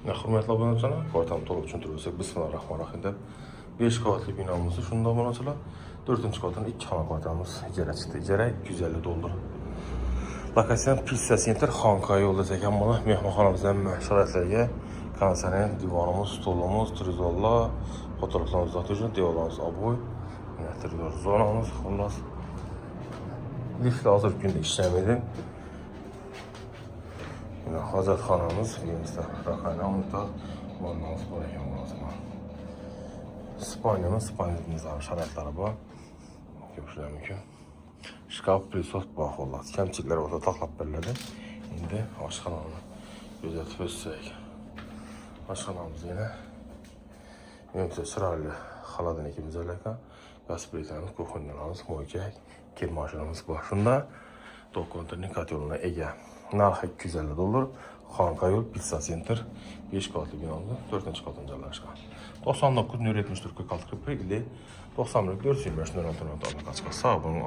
Hürmetli aboneçiler, kvartalım to'liq tushuntirsak, bismillahirrahmanirrahim deb 5 qavatli binamızı shunda aboneçiler 4-chi qavatdan 2 xona kvartalimiz ijara chiqdi. Ijara 250 dollar. Lokasiya Pizza Center Xonqa yo'lida ekan mana mehmonxonamizdan sharoitlarga konsonet, divanimiz, stolimiz, trezorlar, fotoğraflarımız zaten diyorlarımız aboy, trezor zonamız, xullas. Lift hazır günde işlemedi. Yine hajatxonamiz, yerimizda raqamli unitaz, vannamiz bor ekan bo'lsa. Spanyamizda sharoitlari bor. Ko'rishingiz mumkin. Shkaf, prisot bor xullas. Kamchiliklar bo'lsa taxlab beriladi. Endi oshxonani kuzatib o'tsak. Oshxonamiz yana menimcha chiroyli xolodilnikimiz ekan. Gaz plitamiz, kuxonyalarimiz, mo'ykak, kir mashinamiz bor. Shunda to'rtkontirning kotelina ega. Narxi 250 dollar. Xonqa yo'l Pizza Center 5 qavatli binoda 4-chi qavatdan joylashgan. 99 074 46 91 91 425 0 sağ olun.